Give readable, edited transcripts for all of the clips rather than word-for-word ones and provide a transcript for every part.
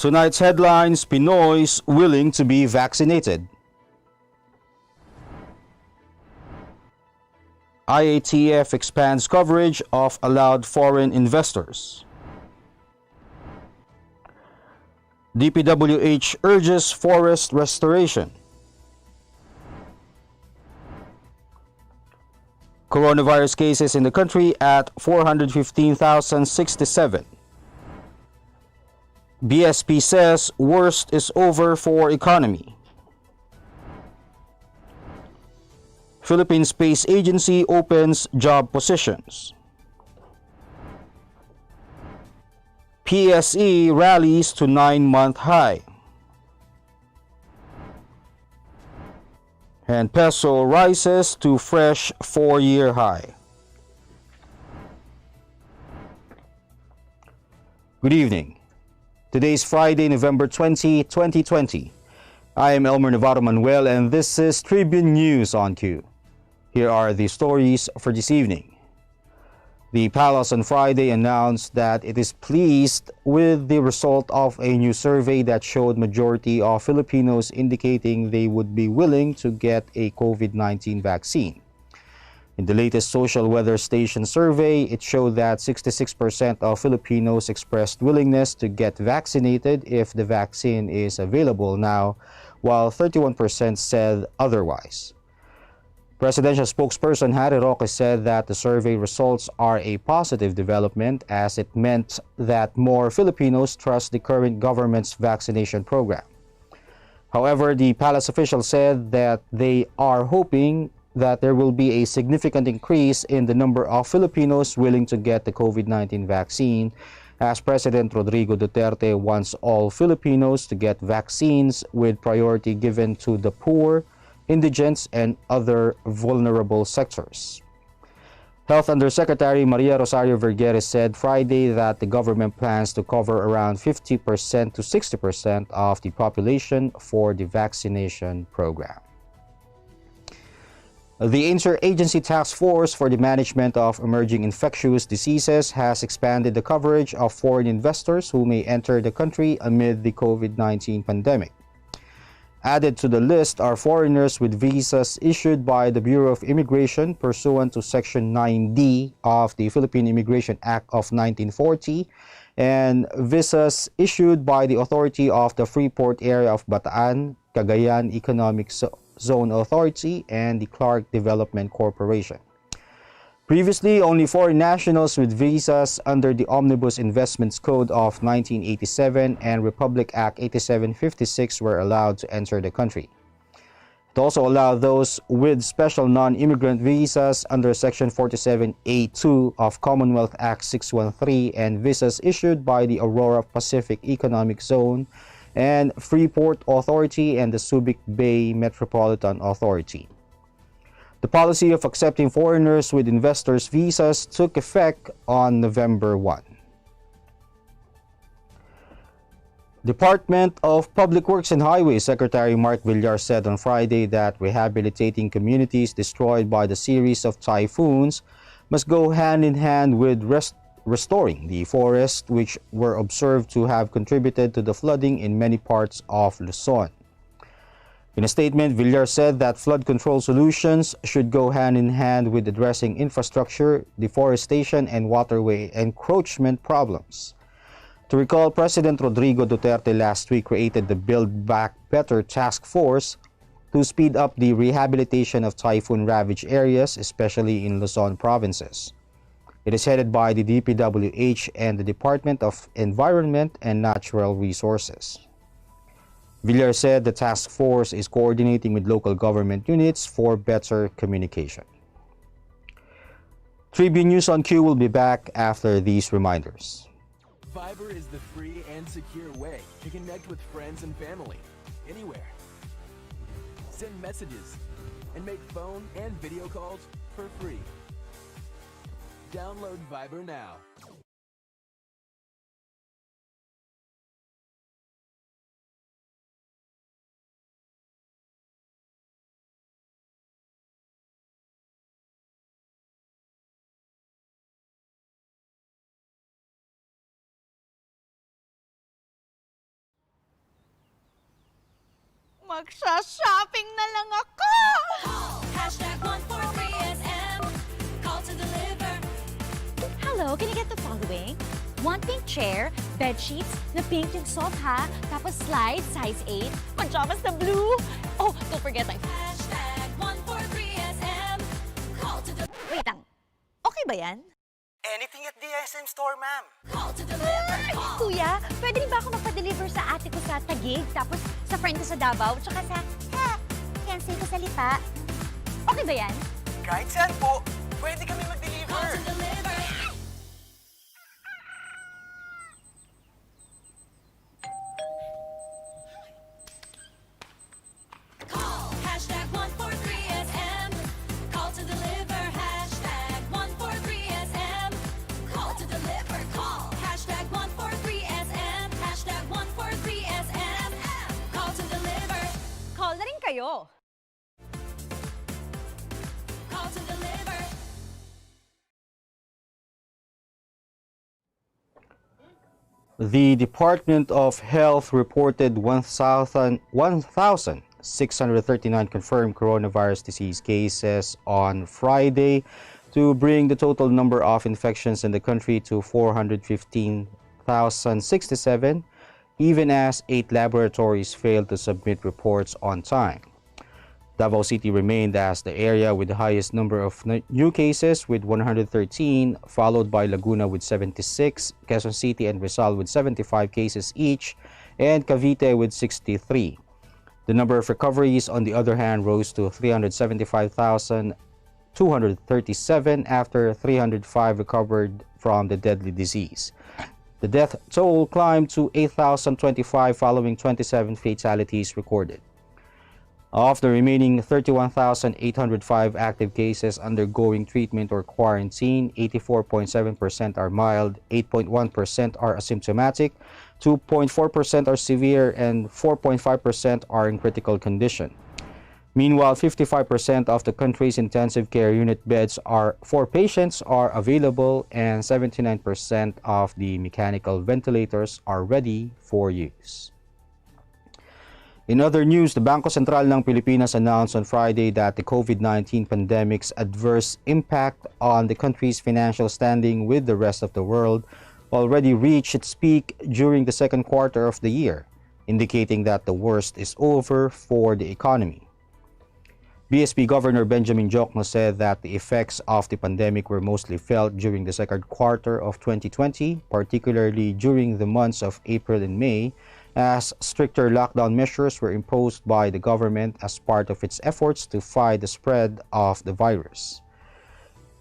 Tonight's headlines: Pinoys willing to be vaccinated. IATF expands coverage of allowed foreign investors. DPWH urges forest restoration. Coronavirus cases in the country at 415,067. BSP says worst is over for economy. Philippine Space Agency opens job positions. PSE rallies to 9-month high. And Peso rises to fresh 4-year high. Good evening. Today is Friday, November 20, 2020. I am Elmer Navarro Manuel and this is Tribune News on Q. Here are the stories for this evening. The Palace on Friday announced that it is pleased with the result of a new survey that showed majority of Filipinos indicating they would be willing to get a COVID-19 vaccine. In the latest social weather station survey, it showed that 66% of Filipinos expressed willingness to get vaccinated if the vaccine is available now, while 31% said otherwise. Presidential spokesperson Harry Roque said that the survey results are a positive development as it meant that more Filipinos trust the current government's vaccination program. However, the palace official said that they are hoping that there will be a significant increase in the number of Filipinos willing to get the COVID-19 vaccine, as President Rodrigo Duterte wants all Filipinos to get vaccines with priority given to the poor, indigents, and other vulnerable sectors. Health Undersecretary Maria Rosario Vergeres said Friday that the government plans to cover around 50% to 60% of the population for the vaccination program. The Interagency Task Force for the Management of Emerging Infectious Diseases has expanded the coverage of foreign investors who may enter the country amid the COVID-19 pandemic. Added to the list are foreigners with visas issued by the Bureau of Immigration pursuant to Section 9D of the Philippine Immigration Act of 1940 and visas issued by the Authority of the Freeport Area of Bataan, Cagayan Economic Zone Authority, and the Clark Development Corporation. Previously, only foreign nationals with visas under the Omnibus Investments Code of 1987 and Republic Act 8756 were allowed to enter the country. It also allowed those with special non-immigrant visas under Section 47A2 of Commonwealth Act 613 and visas issued by the Aurora Pacific Economic Zone and Freeport Authority and the Subic Bay Metropolitan Authority. The policy of accepting foreigners with investors' visas took effect on November 1. Department of Public Works and Highways Secretary Mark Villar said on Friday that rehabilitating communities destroyed by the series of typhoons must go hand in hand with restoring the forests, which were observed to have contributed to the flooding in many parts of Luzon. In a statement, Villar said that flood control solutions should go hand in hand with addressing infrastructure, deforestation, and waterway encroachment problems. To recall, President Rodrigo Duterte last week created the Build Back Better Task Force to speed up the rehabilitation of typhoon-ravaged areas, especially in Luzon provinces. It is headed by the DPWH and the Department of Environment and Natural Resources. Villar said the task force is coordinating with local government units for better communication. Tribune News on Q will be back after these reminders. Viber is the free and secure way to connect with friends and family anywhere. Send messages and make phone and video calls for free. Download Viber now. Magsha-shopping na lang ako! Hashtag 143SM. Call to deliver. Hello, can I get the following? One pink chair, bed sheets na pink yung soft ha, tapos slide, size 8, pajamas na blue. Oh, don't forget my... Hashtag 143SM. Call to deliver. Wait lang, okay ba yan? Anything at the SM store, ma'am. Call to deliver. Call. Kuya, pwede rin ba ako magpa-deliver sa ate ko sa Taguig, tapos sa friend ko sa Davao, tsaka sa fiancé ko sa Lipa? Okay ba yan? Kahit saan po, pwede kami Call mag-deliver. to deliver. Call. Hashtag 143SM. Call to deliver. Hashtag 143SM. Call to deliver. Call. Hashtag 143SM. Hashtag 143SM. Call to deliver. Call na rin kayo. Call to deliver. The Department of Health reported 1,639 confirmed coronavirus disease cases on Friday to bring the total number of infections in the country to 415,067, even as 8 laboratories failed to submit reports on time. Davao City remained as the area with the highest number of new cases with 113, followed by Laguna with 76, Quezon City and Rizal with 75 cases each, and Cavite with 63. The number of recoveries, on the other hand, rose to 375,237 after 305 recovered from the deadly disease. The death toll climbed to 8,025 following 27 fatalities recorded. Of the remaining 31,805 active cases undergoing treatment or quarantine, 84.7% are mild, 8.1% are asymptomatic, 2.4% are severe, and 4.5% are in critical condition. Meanwhile, 55% of the country's intensive care unit beds for patients are available, and 79% of the mechanical ventilators are ready for use. In other news, the Bangko Sentral ng Pilipinas announced on Friday that the COVID-19 pandemic's adverse impact on the country's financial standing with the rest of the world already reached its peak during the second quarter of the year, indicating that the worst is over for the economy. BSP Governor Benjamin Jokno said that the effects of the pandemic were mostly felt during the second quarter of 2020, particularly during the months of April and May, as stricter lockdown measures were imposed by the government as part of its efforts to fight the spread of the virus.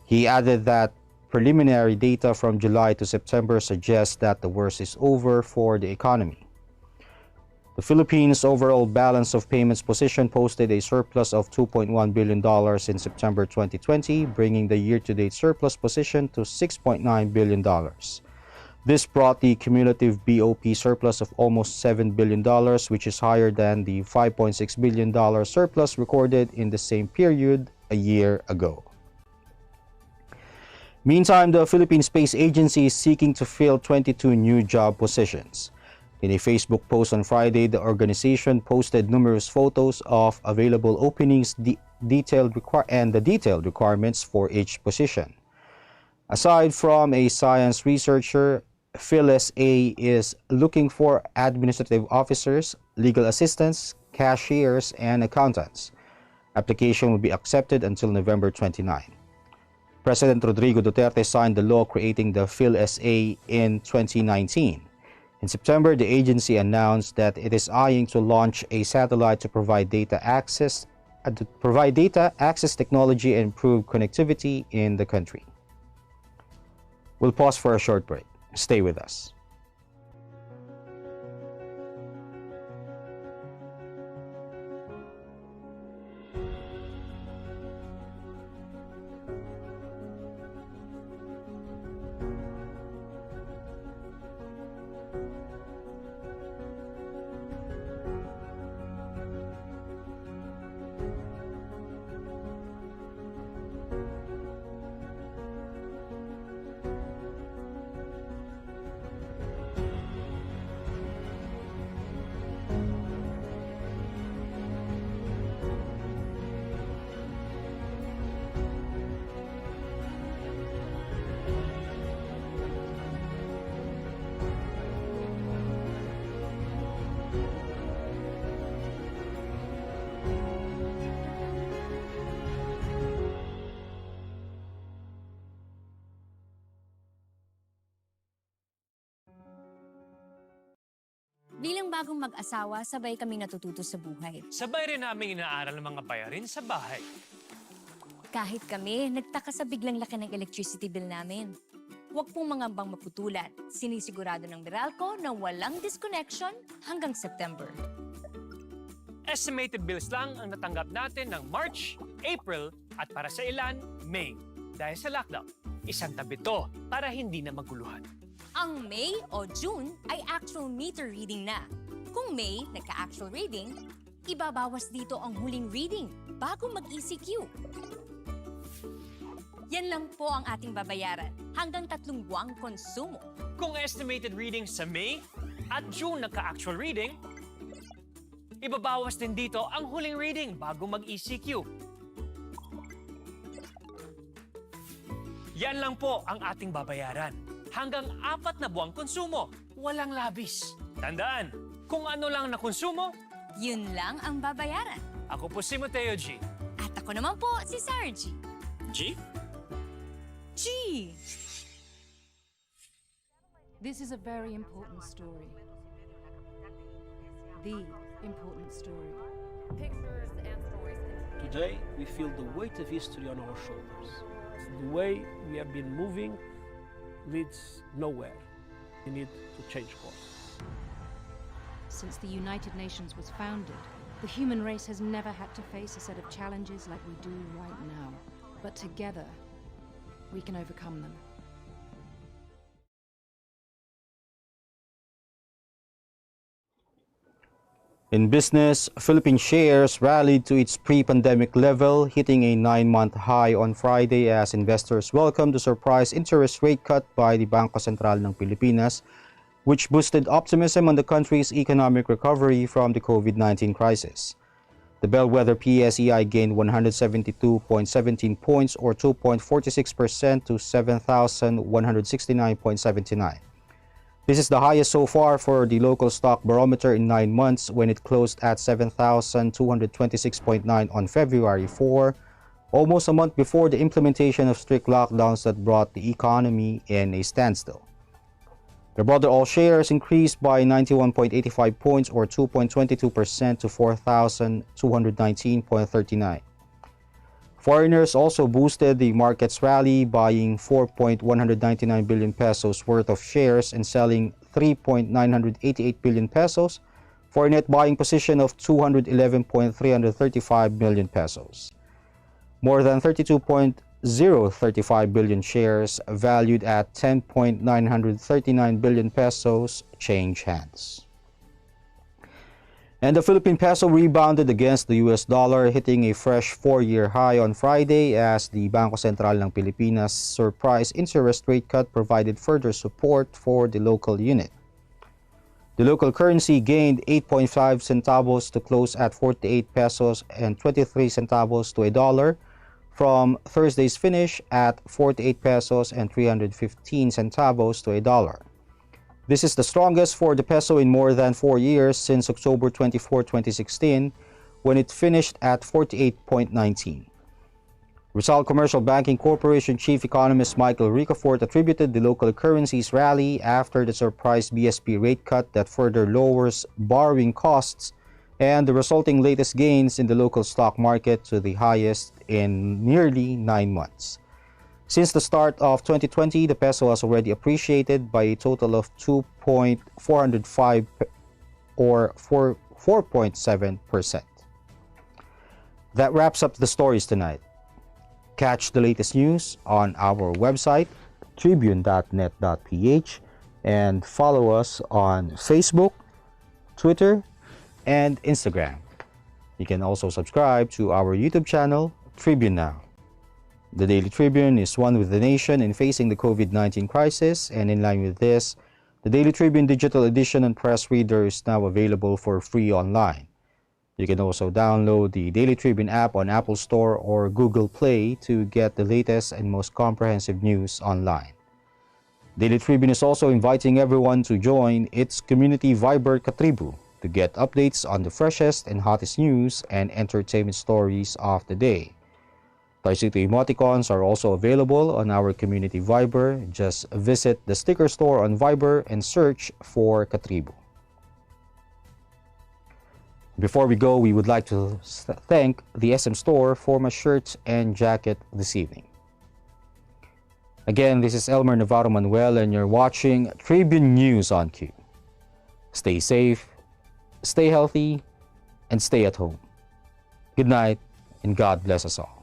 He added that preliminary data from July to September suggests that the worst is over for the economy. The Philippines' overall balance of payments position posted a surplus of $2.1 billion in September 2020, bringing the year-to-date surplus position to $6.9 billion. This brought the cumulative BOP surplus of almost $7 billion, which is higher than the $5.6 billion surplus recorded in the same period a year ago. Meantime, the Philippine Space Agency is seeking to fill 22 new job positions. In a Facebook post on Friday, the organization posted numerous photos of available openings and the detailed requirements for each position. Aside from a science researcher, PhilSA is looking for administrative officers, legal assistants, cashiers, and accountants. Application will be accepted until November 29. President Rodrigo Duterte signed the law creating the PhilSA in 2019. In September, the agency announced that it is eyeing to launch a satellite to provide data access technology and improve connectivity in the country. We'll pause for a short break. Stay with us. Bilang bagong mag-asawa, sabay kaming natututo sa buhay. Sabay rin namin inaaral ng mga bayarin sa bahay. Kahit kami, nagtaka sa biglang laki ng electricity bill namin. Huwag pong mangambang maputulan. Sinisigurado ng Meralco na walang disconnection hanggang September. Estimated bills lang ang natanggap natin ng March, April at para sa ilan, May. Dahil sa lockdown, isang tabi to para hindi na maguluhan. Ang May o June ay actual meter reading na. Kung May, nagka-actual reading, ibabawas dito ang huling reading bago mag-ECQ. Yan lang po ang ating babayaran hanggang 3 buwang konsumo. Kung estimated reading sa May at June nagka-actual reading, ibabawas din dito ang huling reading bago mag-ECQ. Yan lang po ang ating babayaran. Hanggang 4 na buwang konsumo, walang labis. Tandaan, kung ano lang na konsumo, Yun lang ang babayaran. ako po si Mateo G. At ako naman po si Sarah G. G? G! This is a very important story. The important story. Pictures and stories. Today, we feel the weight of history on our shoulders. The way we have been moving leads nowhere. We need to change course. Since the United Nations was founded, the human race has never had to face a set of challenges like we do right now. But together, we can overcome them. In business, Philippine shares rallied to its pre-pandemic level, hitting a 9-month high on Friday as investors welcomed the surprise interest rate cut by the Bangko Sentral ng Pilipinas, which boosted optimism on the country's economic recovery from the COVID-19 crisis. The bellwether PSEI gained 172.17 points or 2.46% to 7,169.79. This is the highest so far for the local stock barometer in 9 months when it closed at 7,226.9 on February 4, almost a month before the implementation of strict lockdowns that brought the economy in a standstill. The brother all shares increased by 91.85 points or 2.22% to 4,219.39. Foreigners also boosted the market's rally, buying 4.199 billion pesos worth of shares and selling 3.988 billion pesos for a net buying position of 211.335 million pesos. More than 32.035 billion shares valued at 10.939 billion pesos change hands. And the Philippine Peso rebounded against the US dollar, hitting a fresh 4-year high on Friday as the Bangko Sentral ng Pilipinas' surprise interest rate cut provided further support for the local unit. The local currency gained 8.5 centavos to close at 48 pesos and 23 centavos to a dollar from Thursday's finish at 48 pesos and 315 centavos to a dollar. This is the strongest for the peso in more than 4 years since October 24, 2016, when it finished at 48.19. Rizal Commercial Banking Corporation Chief Economist Michael Ricafort attributed the local currency's rally after the surprise BSP rate cut that further lowers borrowing costs and the resulting latest gains in the local stock market to the highest in nearly 9 months. Since the start of 2020, the peso has already appreciated by a total of 2.405 or 4.7%. That wraps up the stories tonight. Catch the latest news on our website, tribune.net.ph, and follow us on Facebook, Twitter, and Instagram. You can also subscribe to our YouTube channel, Tribune Now. The Daily Tribune is one with the nation in facing the COVID-19 crisis, and in line with this, the Daily Tribune digital edition and press reader is now available for free online. You can also download the Daily Tribune app on Apple Store or Google Play to get the latest and most comprehensive news online. Daily Tribune is also inviting everyone to join its community Viber Katribu to get updates on the freshest and hottest news and entertainment stories of the day. Taisito emoticons are also available on our community Viber. Just visit the sticker store on Viber and search for Katribu. Before we go, we would like to thank the SM Store for my shirt and jacket this evening. Again, this is Elmer Navarro Manuel and you're watching Tribune News on Q. Stay safe, stay healthy, and stay at home. Good night, and God bless us all.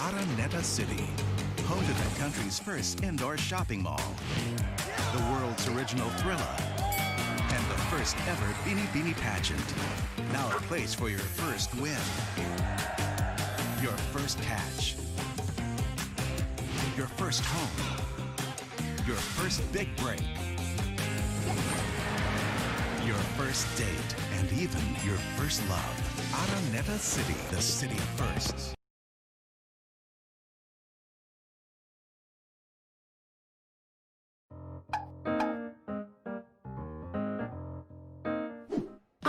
Araneta City, home to the country's first indoor shopping mall, the world's original Thrilla, and the first ever Bini Bini pageant. Now a place for your first win, your first hatch, your first home, your first big break, your first date, and even your first love. Araneta City, the city of firsts.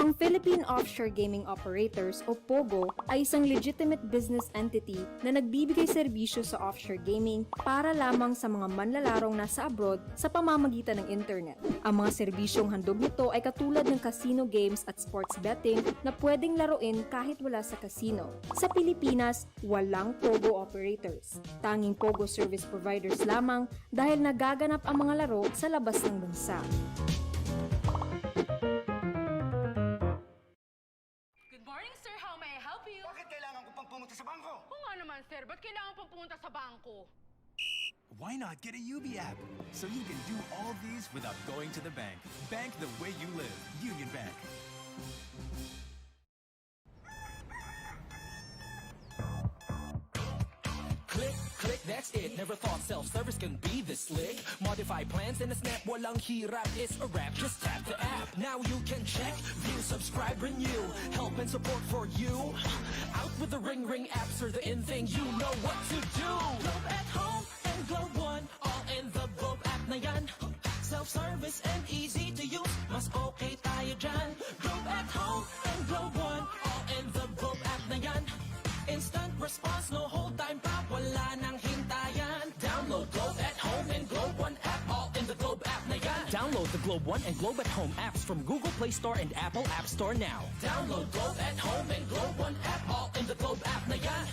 Ang Philippine Offshore Gaming Operators o POGO ay isang legitimate business entity na nagbibigay serbisyo sa offshore gaming para lamang sa mga manlalarong nasa abroad sa pamamagitan ng internet. Ang mga serbisyong handog nito ay katulad ng casino games at sports betting na pwedeng laruin kahit wala sa casino. Sa Pilipinas, walang POGO operators. Tanging POGO service providers lamang dahil nagaganap ang mga laro sa labas ng bansa. Pumunta sa bangko. Oo nga naman, sir. Ba't kailangan pang pumunta sa bangko? Why not get a UB app so you can do all these without going to the bank? Bank the way you live. Union Bank. Click, click, that's it. Never thought self-service can be this slick. Modify plans in a snap, walang hirap, it's a wrap. Just tap the app. Now you can check, view, subscribe, renew. Help and support for you. Out with the ring apps are the in thing, you know what to do. Globe at home and Globe One, all in the Globe app na yan. Self-service and easy to use, mas okay tayo dyan. Globe at home and Globe One, all in the Globe app na yan. Instant response, no hold time pa, wala nang hintayan. Download Globe at Home and Globe One app, all in the Globe app na yan. Download the Globe One and Globe at Home apps from Google Play Store and Apple App Store now. Download Globe at Home and Globe One app, all in the Globe app na yan.